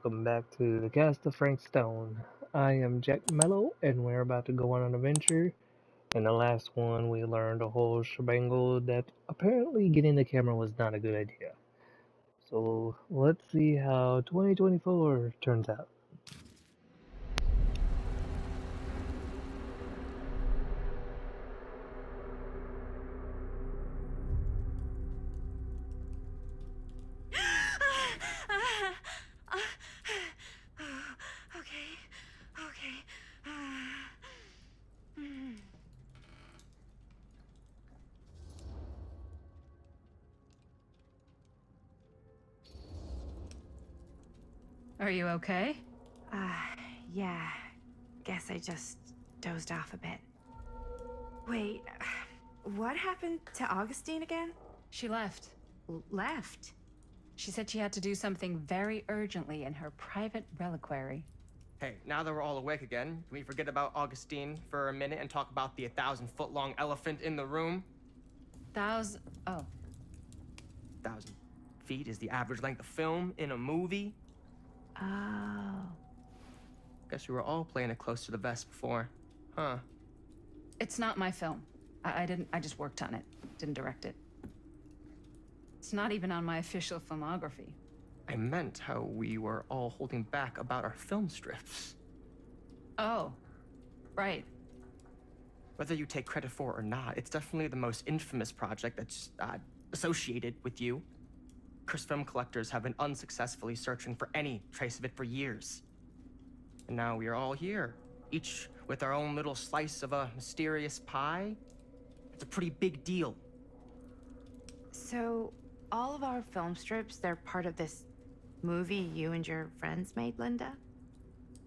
welcome back to the cast of Frank Stone. I am Jack Mello, and we're about to go on an adventure. In the last one, we learned a whole shebangle that apparently getting the camera was not a good idea. So let's see how 2024 turns out. Okay, okay. Are you okay? Uh, yeah. Guess I just dozed off a bit. Wait, what happened to Augustine again? She left. Left? She said she had to do something very urgently in her private reliquary. Hey, now that we're all awake again, can we forget about Augustine for a minute and talk about the 1,000-foot-long elephant in the room? Oh. 1,000 feet is the average length of film in a movie. Oh. Guess we were all playing it close to the vest before, huh? It's not my film. I just worked on it. Didn't direct it. It's not even on my official filmography. I meant how we were all holding back about our film strips. Oh. Right. Whether you take credit for it or not, it's definitely the most infamous project that's associated with you. Cursed film collectors have been unsuccessfully searching for any trace of it for years. And now we are all here, each with our own little slice of a mysterious pie. It's a pretty big deal. So, all of our film strips, they're part of this movie you and your friends made, Linda?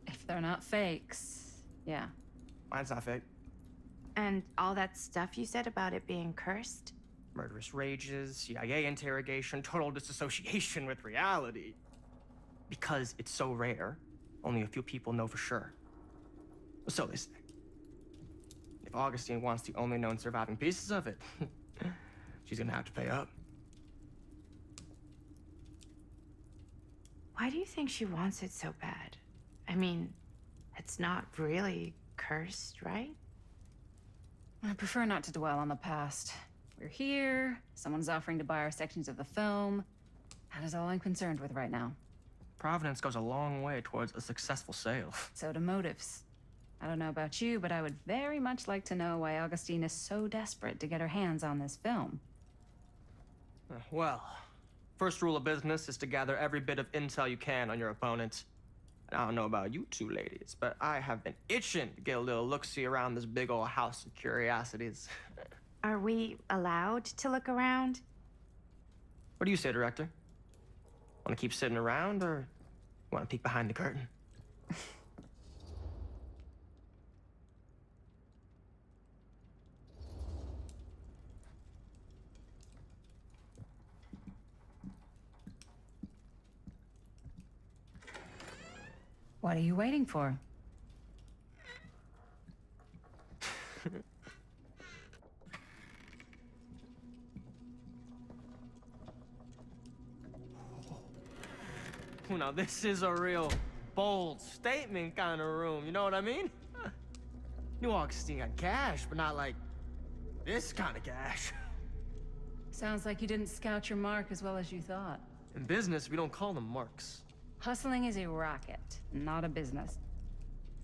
If they're not fakes, yeah. Mine's not fake. And all that stuff you said about it being cursed? Murderous rages, CIA interrogation, total disassociation with reality. Because it's so rare, only a few people know for sure. So they say. If Augustine wants the only known surviving pieces of it, she's gonna have to pay up. Why do you think she wants it so bad? I mean, it's not really cursed, right? I prefer not to dwell on the past. We're here, someone's offering to buy our sections of the film. That is all I'm concerned with right now. Providence goes a long way towards a successful sale. So do motives. I don't know about you, but I would very much like to know why Augustine is so desperate to get her hands on this film. Well, first rule of business is to gather every bit of intel you can on your opponent. And I don't know about you two ladies, but I have been itching to get a little look-see around this big old house of curiosities. Are we allowed to look around? What do you say, director? Want to keep sitting around, or want to peek behind the curtain? What are you waiting for? Now this is a real bold statement kind of room, you know what I mean? New Augustine got cash, but not like this kind of cash. Sounds like you didn't scout your mark as well as you thought. In business, we don't call them marks. Hustling is a racket, not a business.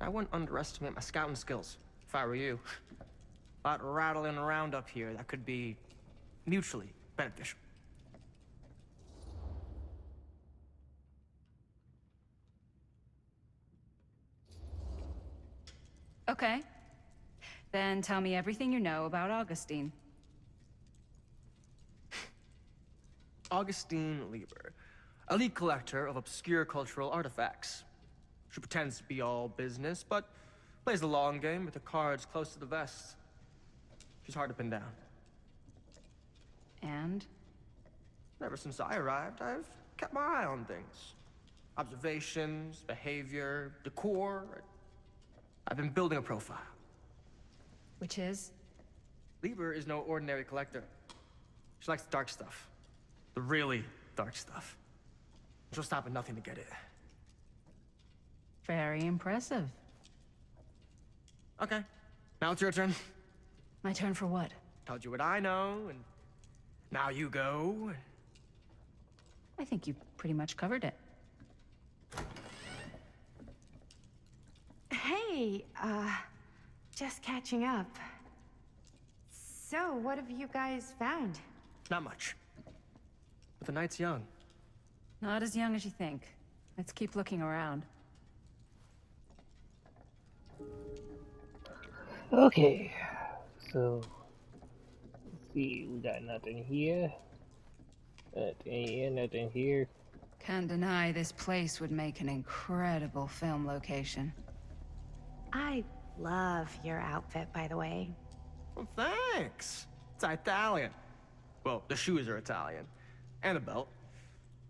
I wouldn't underestimate my scouting skills, if I were you. A lot rattling around up here that could be mutually beneficial. Okay. Then tell me everything you know about Augustine. Augustine Lieber, elite collector of obscure cultural artifacts. She pretends to be all business, but plays the long game with the cards close to the vest. She's hard to pin down. And? Ever since I arrived, I've kept my eye on things. Observations, behavior, decor. I've been building a profile. Which is? Lieber is no ordinary collector. She likes the dark stuff. The really dark stuff. She'll stop at nothing to get it. Very impressive. Okay, now it's your turn. My turn for what? Told you what I know, and now you go. I think you pretty much covered it. Hey, just catching up. So, what have you guys found? Not much. But the night's young. Not as young as you think. Let's keep looking around. Okay, so let's see. We got nothing here. Nothing here. Nothing here. Can't deny this place would make an incredible film location. I love your outfit, by the way. Well, thanks. It's Italian. Well, the shoes are Italian. And the belt.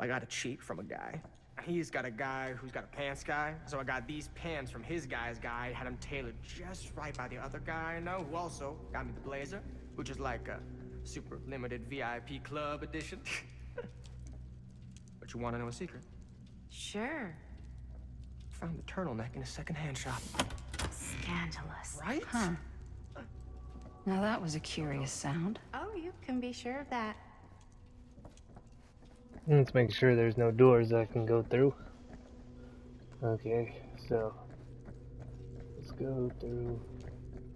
I got it cheap from a guy. He's got a guy who's got a pants guy. So I got these pants from his guy's guy, had them tailored just right by the other guy I know, who also got me the blazer, which is like a super limited VIP club edition. But you want to know a secret? Sure. Found the turtleneck in a secondhand shop. Scandalous. Right? Huh. Now that was a curious sound. Oh, you can be sure of that. Let's make sure there's no doors I can go through. Okay, so let's go through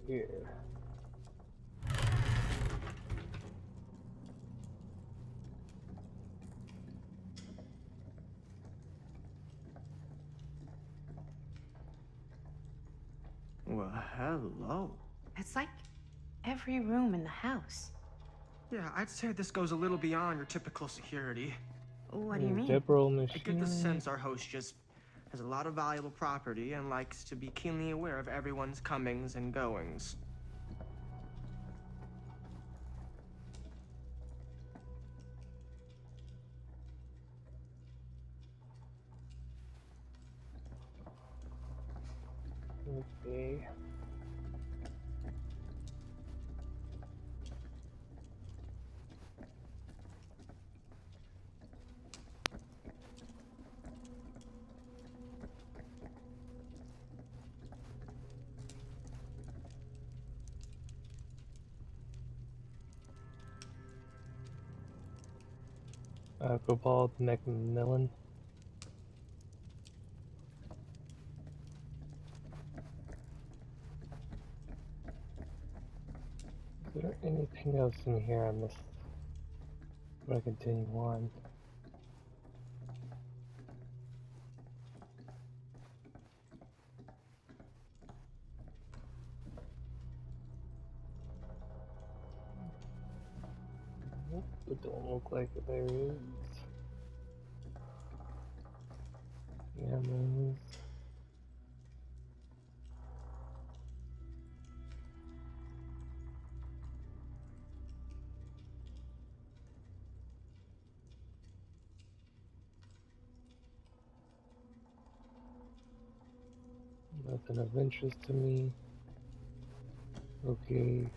here. Well, hello. It's like every room in the house. Yeah, I'd say this goes a little beyond your typical security. What do you mean? Temporal I get the machine. sense our host just has a lot of valuable property and likes to be keenly aware of everyone's comings and goings. Okay. Aquapult Macmillan. Is there anything else in here I missed? I'm gonna continue on. Nope, it don't look like there is. Cameras. Nothing of interest to me. Okay.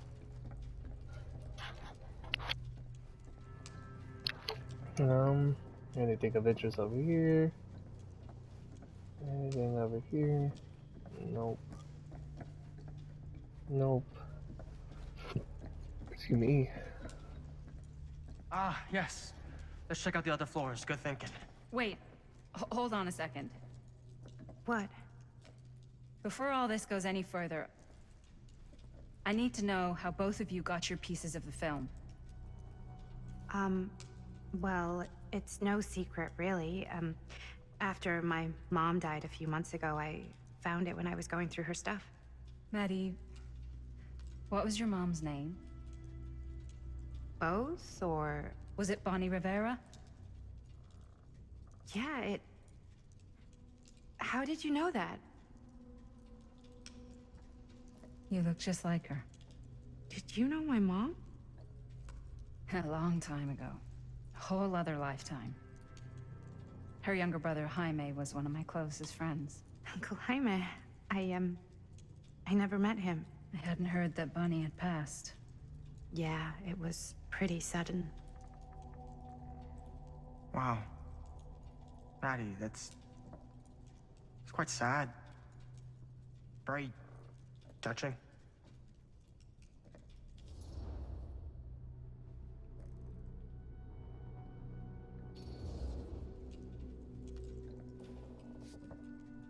Anything of interest over here? Anything over here? Nope. Nope. Excuse me. Ah, yes. Let's check out the other floors. Good thinking. Wait, hold on a second. What? Before all this goes any further, I need to know how both of you got your pieces of the film. Well, it's no secret, really. After my mom died a few months ago, I found it when I was going through her stuff. Maddie, what was your mom's name? Both, or... Was it Bonnie Rivera? Yeah, How did you know that? You look just like her. Did you know my mom? A long time ago. A whole other lifetime. Her younger brother, Jaime, was one of my closest friends. Uncle Jaime. I never met him. I hadn't heard that Bonnie had passed. Yeah, it was pretty sudden. Wow. Maddie, that's It's quite sad. Very touching.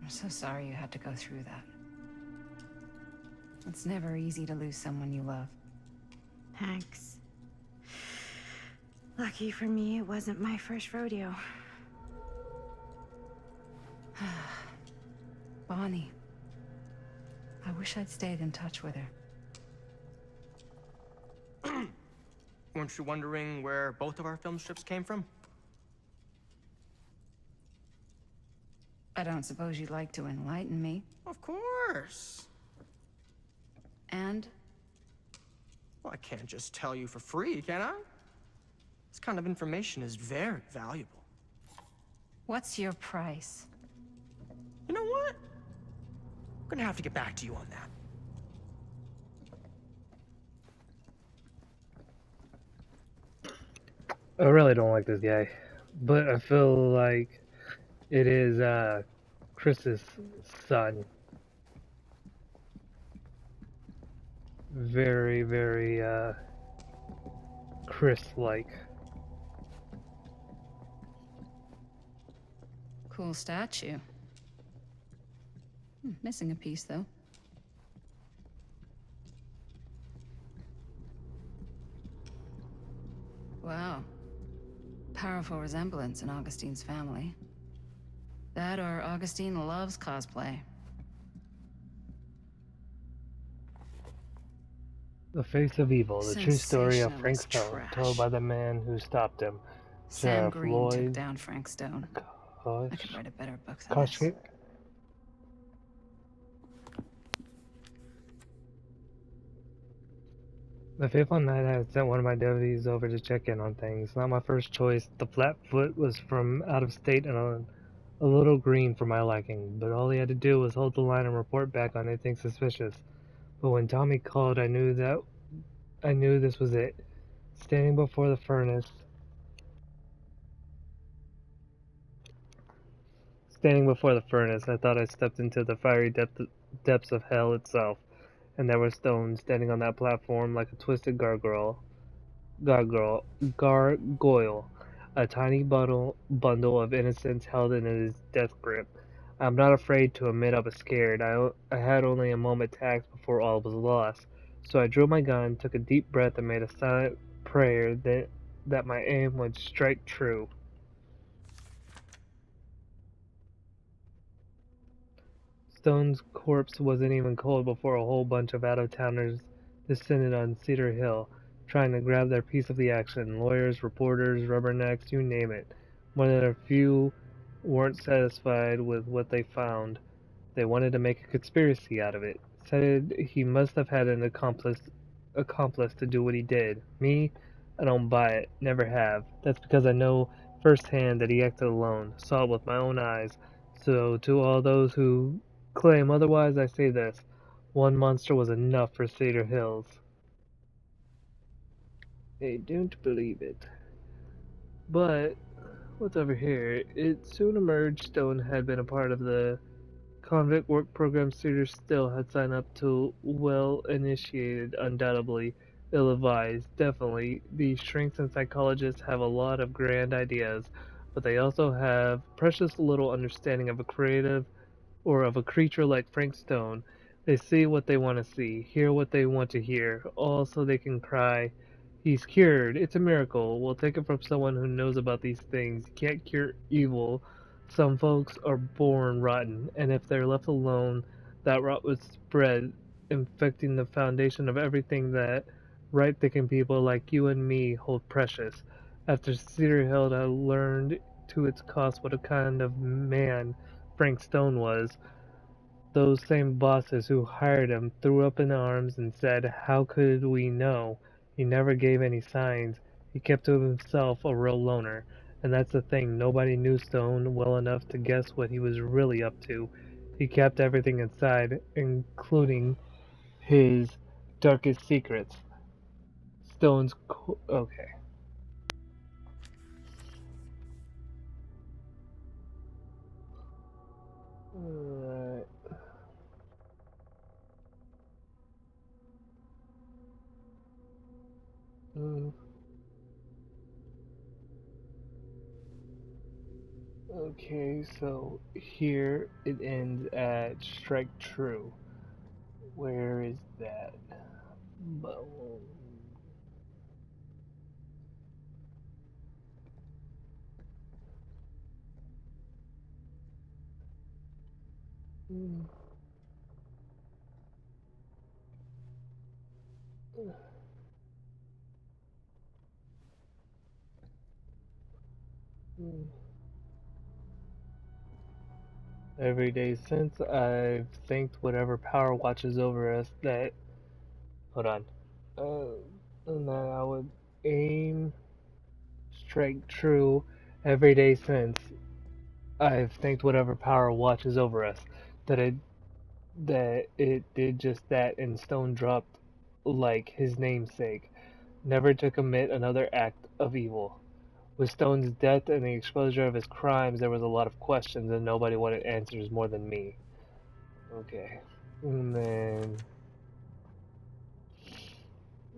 I'm so sorry you had to go through that. It's never easy to lose someone you love. Thanks. Lucky for me, it wasn't my first rodeo. Bonnie. I wish I'd stayed in touch with her. Weren't you wondering where both of our film strips came from? I don't suppose you'd like to enlighten me. Of course. And? Well, I can't just tell you for free, can I? This kind of information is very valuable. What's your price? You know what? I'm gonna have to get back to you on that. I really don't like this guy, but I feel like it is Chris's son. Very, very Chris-like. Cool statue. Missing a piece, though. Wow. Powerful resemblance in Augustine's family. That or Augustine loves cosplay. The Face of Evil, the true story of Frank Sensationalist Stone, trash. told by the man who stopped him. Sam Sheriff Green took Lloyd down Frank Stone. I could write a better book than this. Koshik. The faithful knight had sent one of my deputies over to check in on things. Not my first choice. The Flatfoot was from out of state and a little green for my liking, but all he had to do was hold the line and report back on anything suspicious. But when Tommy called, I knew this was it. Standing before the furnace, I thought I stepped into the fiery depths of hell itself, and there was Stone standing on that platform like a twisted gargoyle, a tiny bundle of innocence held in his death grip. I'm not afraid to admit I was scared. I had only a moment to act before all was lost. So I drew my gun, took a deep breath, and made a silent prayer that my aim would strike true. Stone's corpse wasn't even cold before a whole bunch of out-of-towners descended on Cedar Hill, trying to grab their piece of the action. Lawyers, reporters, rubbernecks, you name it. More than a few weren't satisfied with what they found. They wanted to make a conspiracy out of it. Said he must have had an accomplice to do what he did. Me? I don't buy it. Never have. That's because I know firsthand that he acted alone. Saw it with my own eyes. So to all those who claim otherwise, I say this. One monster was enough for Cedar Hills. I don't believe it. But what's over here? It soon emerged Stone had been a part of the convict work program Cedar still had signed up to. Well-initiated, undoubtedly ill-advised, definitely. These shrinks and psychologists have a lot of grand ideas, but they also have precious little understanding of a creature like Frank Stone. They see what they want to see, hear what they want to hear, all so they can cry, "He's cured! It's a miracle!" We'll take it from someone who knows about these things. You can't cure evil. Some folks are born rotten, and if they're left alone, that rot would spread, infecting the foundation of everything that right-thinking people like you and me hold precious. After Cedar Hill had learned to its cost what a kind of man Frank Stone was, those same bosses who hired him threw up in arms and said, "How could we know? He never gave any signs. He kept to himself, a real loner." And that's the thing, nobody knew Stone well enough to guess what he was really up to. He kept everything inside, including his darkest secrets. Okay. Okay, so here it ends at strike true. Where is that? Boom. Mm. Mm. Every day since I've thanked whatever power watches over us that. Hold on. And that I would aim strike true every day since I've thanked whatever power watches over us that it did just that and Stone dropped like his namesake, never to commit another act of evil. With Stone's death and the exposure of his crimes, there was a lot of questions, and nobody wanted answers more than me. Okay. And then.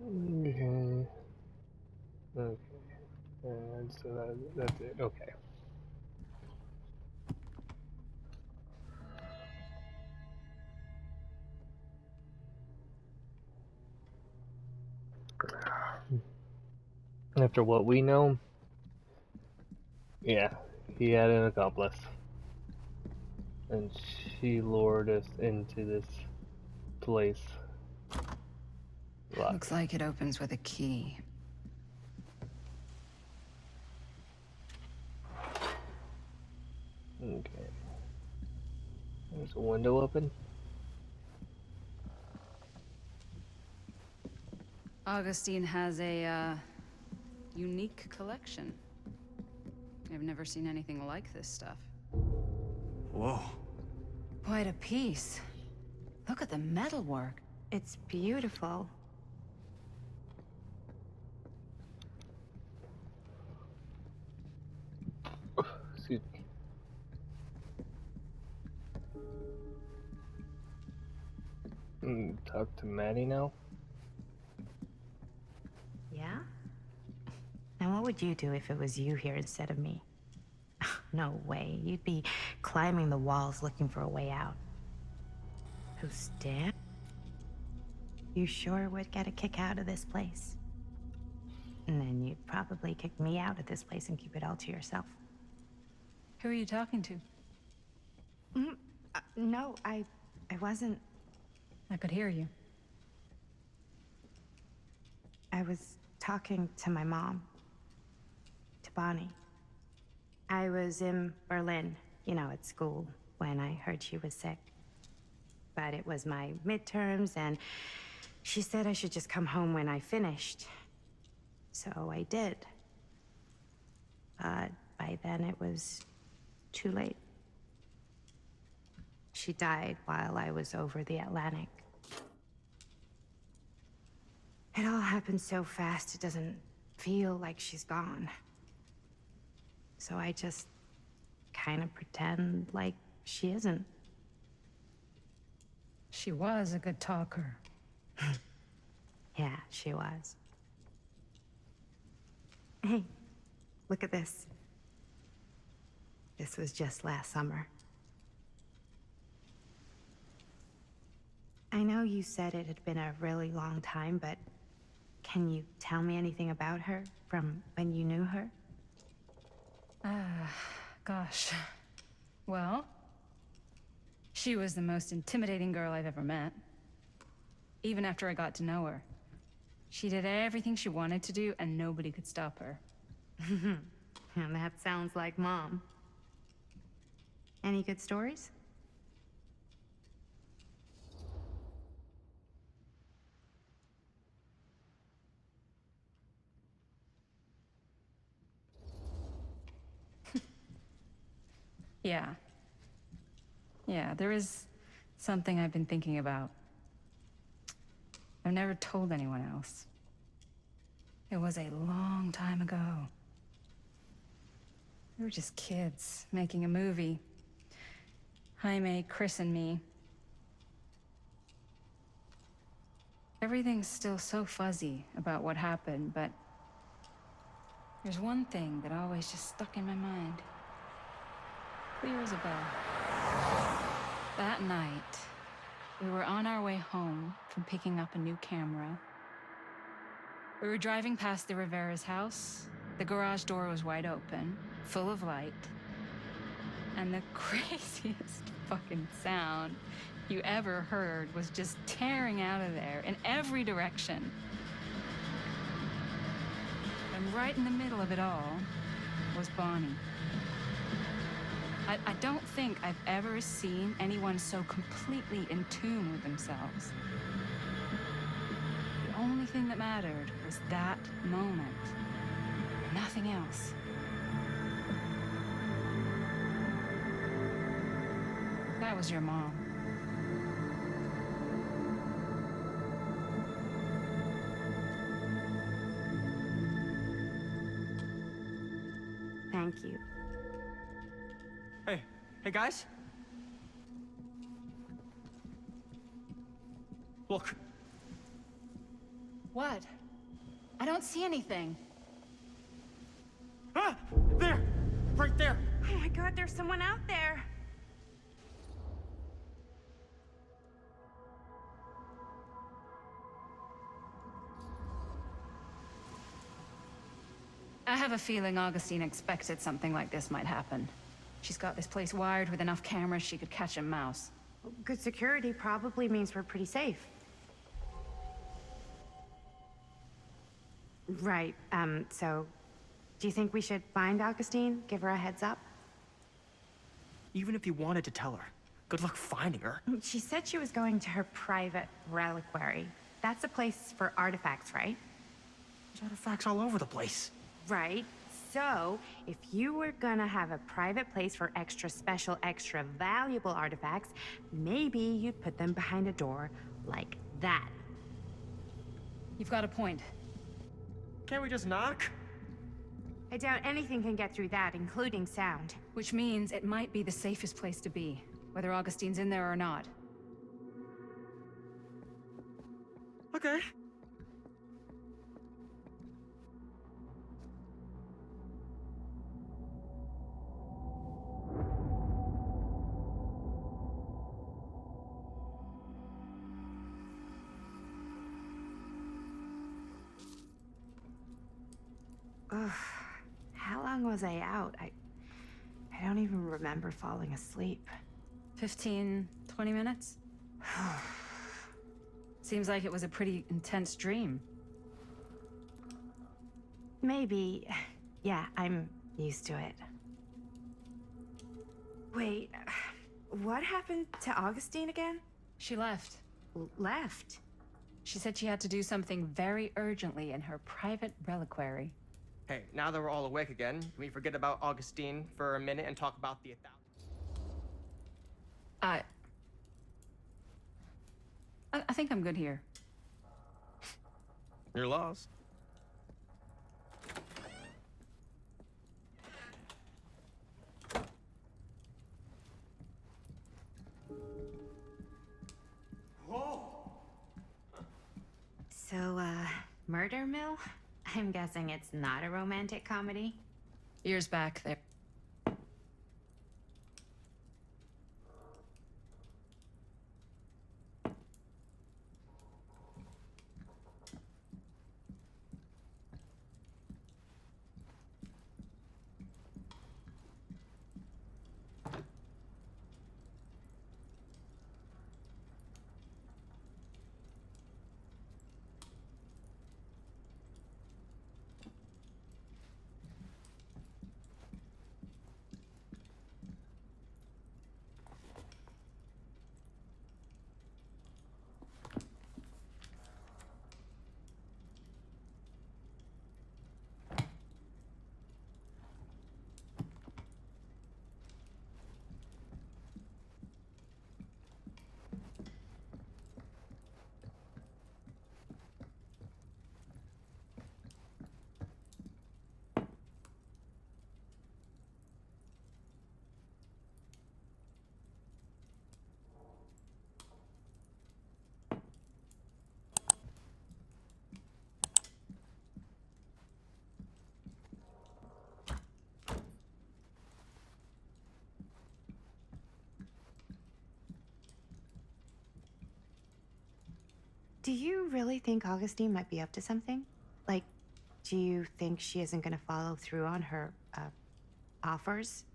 Okay. Okay. And so that's it. Okay. After what we know, yeah, he had an accomplice. And she lured us into this place. Locked. Looks like it opens with a key. Okay. There's a window open. Augustine has a unique collection. I've never seen anything like this stuff. Whoa. Quite a piece. Look at the metalwork. It's beautiful. Excuse me. Talk to Maddie now. Yeah? And what would you do if it was you here instead of me? No way. You'd be climbing the walls looking for a way out. Who's dead? You sure would get a kick out of this place. And then you'd probably kick me out of this place and keep it all to yourself. Who are you talking to? No, I wasn't. I could hear you. I was talking to my mom. To Bonnie. I was in Berlin, at school, when I heard she was sick. But it was my midterms, and she said I should just come home when I finished. So I did. But by then it was too late. She died while I was over the Atlantic. It all happened so fast, it doesn't feel like she's gone. So I just kind of pretend like she isn't. She was a good talker. Yeah, she was. Hey, look at this. This was just last summer. I know you said it had been a really long time, but can you tell me anything about her from when you knew her? Gosh. Well, she was the most intimidating girl I've ever met. Even after I got to know her. She did everything she wanted to do, and nobody could stop her. And that sounds like Mom. Any good stories? Yeah. Yeah, there is something I've been thinking about. I've never told anyone else. It was a long time ago. We were just kids, making a movie. Jaime, Chris, and me. Everything's still so fuzzy about what happened, but there's one thing that always just stuck in my mind. clear as a bell. That night, we were on our way home from picking up a new camera. We were driving past the Rivera's house. The garage door was wide open, full of light. And the craziest fucking sound you ever heard was just tearing out of there in every direction. And right in the middle of it all was Bonnie. I don't think I've ever seen anyone so completely in tune with themselves. The only thing that mattered was that moment. Nothing else. That was your mom. Thank you. Hey guys. Look. What? I don't see anything. Ah! There! Right there! Oh my god, there's someone out there. I have a feeling Augustine expected something like this might happen. She's got this place wired with enough cameras she could catch a mouse. Good security probably means we're pretty safe. Right, so... Do you think we should find Augustine? Give her a heads up? Even if you wanted to tell her, good luck finding her. She said she was going to her private reliquary. That's a place for artifacts, right? There's artifacts all over the place. Right. So, if you were gonna have a private place for extra special, extra valuable artifacts, maybe you'd put them behind a door like that. You've got a point. Can't we just knock? I doubt anything can get through that, including sound. Which means it might be the safest place to be, whether Augustine's in there or not. Okay. Ugh. How long was I out? I don't even remember falling asleep. 15, 20 minutes? Seems like it was a pretty intense dream. Maybe. Yeah, I'm used to it. Wait, what happened to Augustine again? She left. Left? She said she had to do something very urgently in her private reliquary. Hey, now that we're all awake again, can we forget about Augustine for a minute and talk about the 1,000? I think I'm good here. You're lost. So, Murder Mill? I'm guessing it's not a romantic comedy? Years back, there. Do you really think Augustine might be up to something? Like, do you think she isn't gonna follow through on her, offers?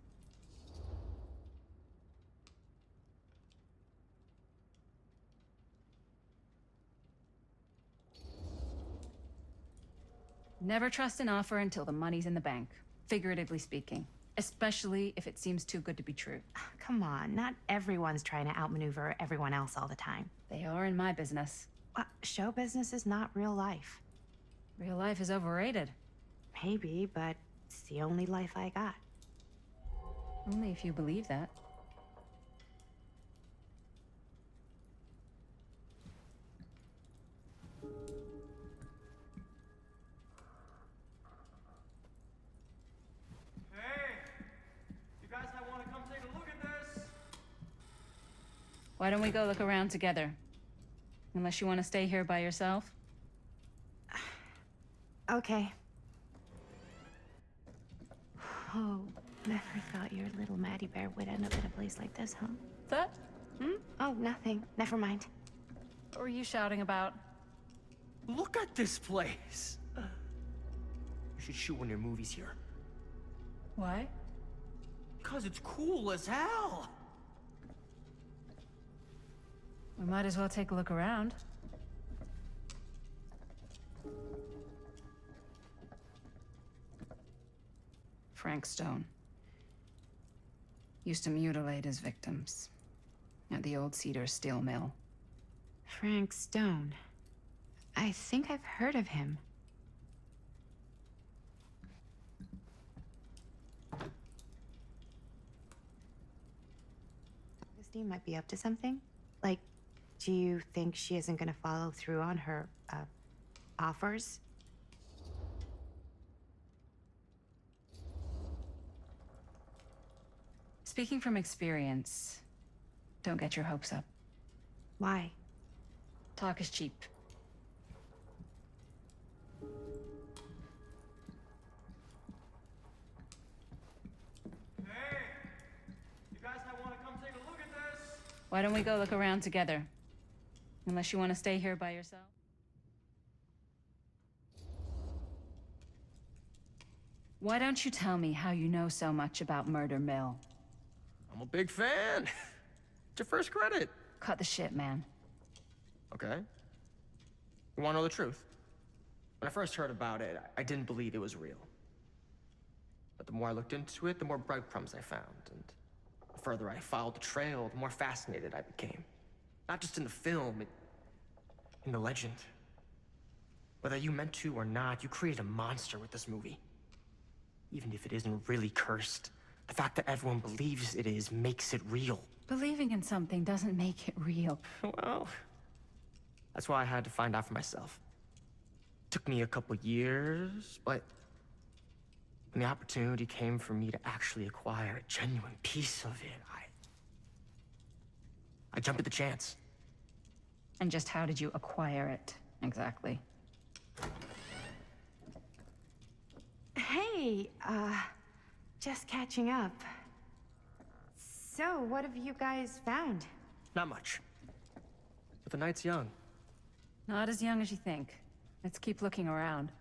Never trust an offer until the money's in the bank, figuratively speaking. Especially if it seems too good to be true. Come on, not everyone's trying to outmaneuver everyone else all the time. They are in my business. Show business is not real life. Real life is overrated. Maybe, but it's the only life I got. Only if you believe that. Why don't we go look around together? Unless you want to stay here by yourself? Okay. Oh, never thought your little Maddie Bear would end up in a place like this, huh? That? Oh, nothing. Never mind. What were you shouting about? Look at this place. You should shoot one of your movies here. Why? Because it's cool as hell. We might as well take a look around. Frank Stone used to mutilate his victims at the old Cedar Steel Mill. Frank Stone. I think I've heard of him. Augustine might be up to something. Like, do you think she isn't gonna follow through on her, offers? Speaking from experience, don't get your hopes up. Why? Talk is cheap. Why don't we go look around together? Unless you want to stay here by yourself? Why don't you tell me how you know so much about Murder Mill? I'm a big fan. It's your first credit. Cut the shit, man. Okay. You want to know the truth? When I first heard about it, I didn't believe it was real. But the more I looked into it, the more breadcrumbs I found, and the further I followed the trail, the more fascinated I became. Not just in the film, in the legend. Whether you meant to or not, you created a monster with this movie. Even if it isn't really cursed, the fact that everyone believes it is makes it real. Believing in something doesn't make it real. Well, that's why I had to find out for myself. Took me a couple years, but when the opportunity came for me to actually acquire a genuine piece of it, I jumped at the chance. And just how did you acquire it, exactly? Hey, just catching up. So, what have you guys found? Not much. But the night's young. Not as young as you think. Let's keep looking around.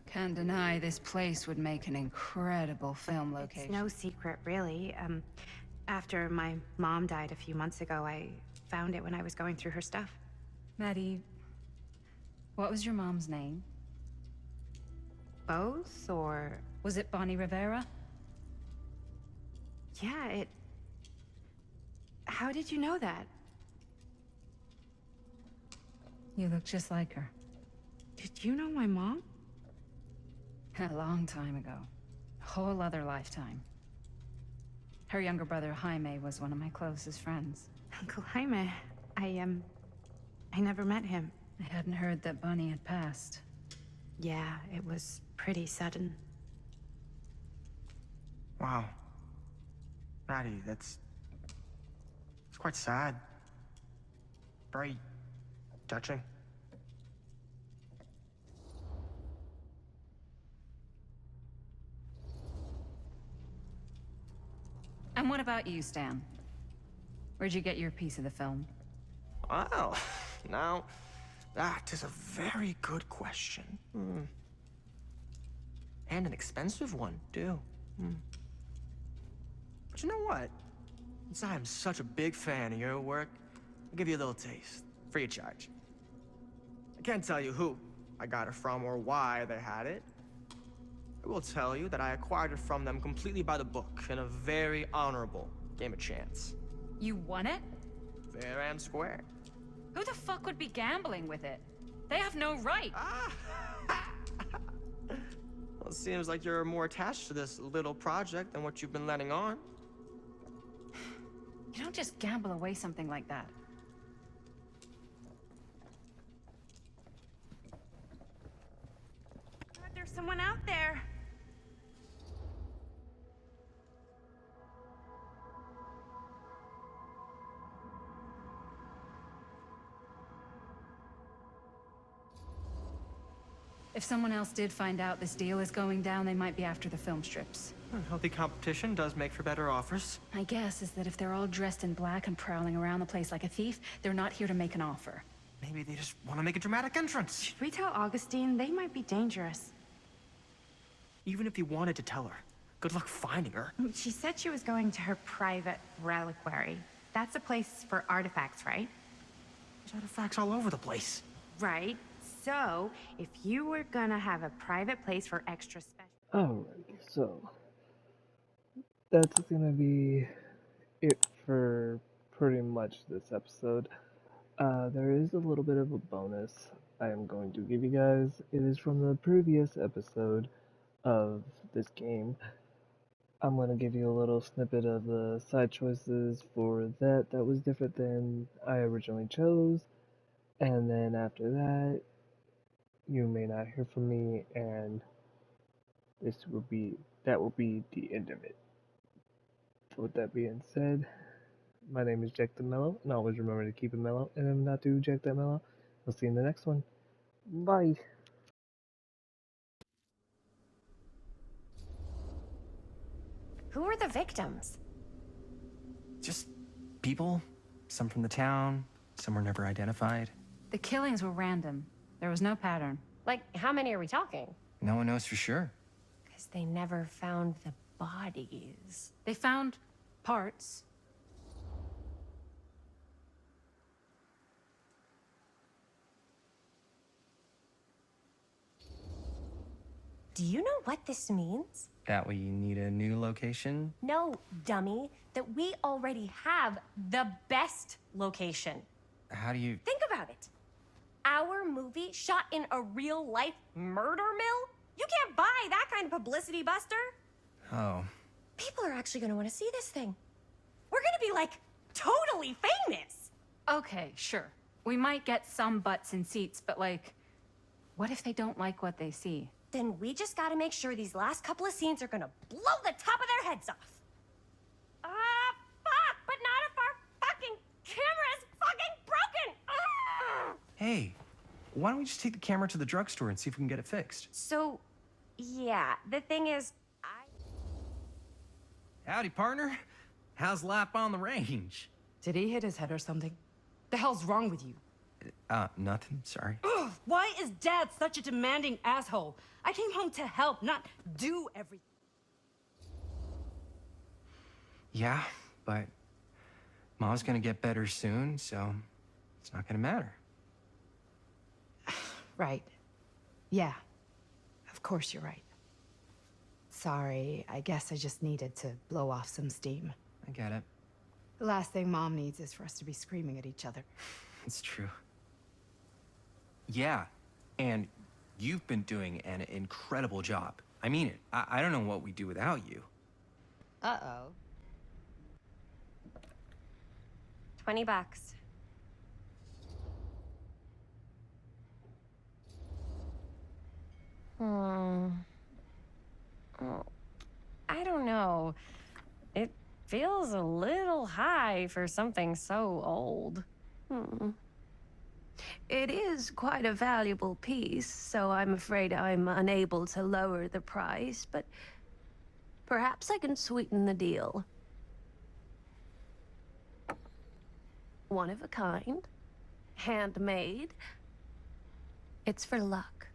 Can't deny this place would make an incredible film location. It's no secret, really. After my mom died a few months ago, I found it when I was going through her stuff. Maddie, what was your mom's name? Both, or... Was it Bonnie Rivera? Yeah, it... How did you know that? You look just like her. Did you know my mom? A long time ago. A whole other lifetime. Her younger brother, Jaime, was one of my closest friends. Uncle Jaime. I never met him. I hadn't heard that Bonnie had passed. Yeah, it was pretty sudden. Wow. Maddie, it's quite sad. Very touching. And what about you, Stan? Where'd you get your piece of the film? Well, now, that is a very good question. And an expensive one, too. But you know what? Since I am such a big fan of your work, I'll give you a little taste, free of charge. I can't tell you who I got it from or why they had it. I will tell you that I acquired it from them completely by the book in a very honorable game of chance. You won it? Fair and square. Who the fuck would be gambling with it? They have no right. Well, it seems like you're more attached to this little project than what you've been letting on. You don't just gamble away something like that. God, there's someone out there. If someone else did find out this deal is going down, they might be after the film strips. Healthy competition does make for better offers. My guess is that if they're all dressed in black and prowling around the place like a thief, they're not here to make an offer. Maybe they just want to make a dramatic entrance. Should we tell Augustine? They might be dangerous. Even if you wanted to tell her, good luck finding her. She said she was going to her private reliquary. That's a place for artifacts, right? There's artifacts all over the place. Right. So, if you were gonna have a private place for extra special... Alrighty, so that's gonna be it for pretty much this episode. There is a little bit of a bonus I am going to give you guys. It is from the previous episode of this game. I'm gonna give you a little snippet of the side choices for that was different than I originally chose. And then after that, you may not hear from me, and that will be the end of it. So with that being said, my name is Jack the Mellow, and always remember to keep it mellow, and if not to Jack that Mellow, I'll see you in the next one. Bye. Who were the victims? Just people. Some from the town, some were never identified. The killings were random. There was no pattern. Like, how many are we talking? No one knows for sure. Because they never found the bodies. They found parts. Do you know what this means? That we need a new location? No, dummy. That we already have the best location. How do you... Think about it. Our movie shot in a real-life murder mill? You can't buy that kind of publicity, Buster. Oh. People are actually gonna want to see this thing. We're gonna be, like, totally famous. Okay, sure. We might get some butts in seats, but like, what if they don't like what they see? Then we just gotta make sure these last couple of scenes are gonna blow the top of their heads off. Fuck, but not if our fucking camera's fucking broken! Hey, why don't we just take the camera to the drugstore and see if we can get it fixed? So, yeah, the thing is, Howdy, partner. How's life on the range? Did he hit his head or something? The hell's wrong with you? Nothing, sorry. Ugh, why is Dad such a demanding asshole? I came home to help, not do everything. Yeah, but Mom's gonna get better soon, so it's not gonna matter. Right. Yeah. Of course you're right. Sorry, I guess I just needed to blow off some steam. I get it. The last thing Mom needs is for us to be screaming at each other. It's true. Yeah, and you've been doing an incredible job. I mean it. I don't know what we'd do without you. Uh-oh. $20. I don't know. It feels a little high for something so old. It is quite a valuable piece, so I'm afraid I'm unable to lower the price, but perhaps I can sweeten the deal. One of a kind. handmade. It's for luck.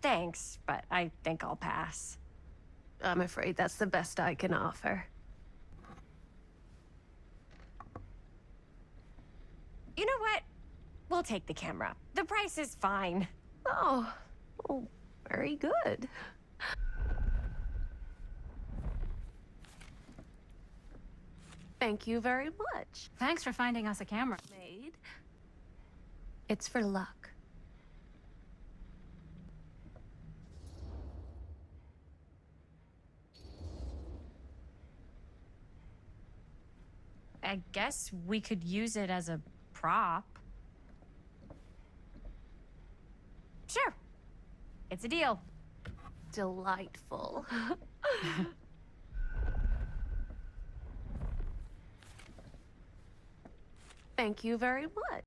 Thanks, but I think I'll pass. I'm afraid that's the best I can offer. You know what? We'll take the camera. The price is fine. Oh, very good. Thank you very much. Thanks for finding us a camera. Made. It's for luck. I guess we could use it as a prop. Sure. It's a deal. Delightful. Thank you very much.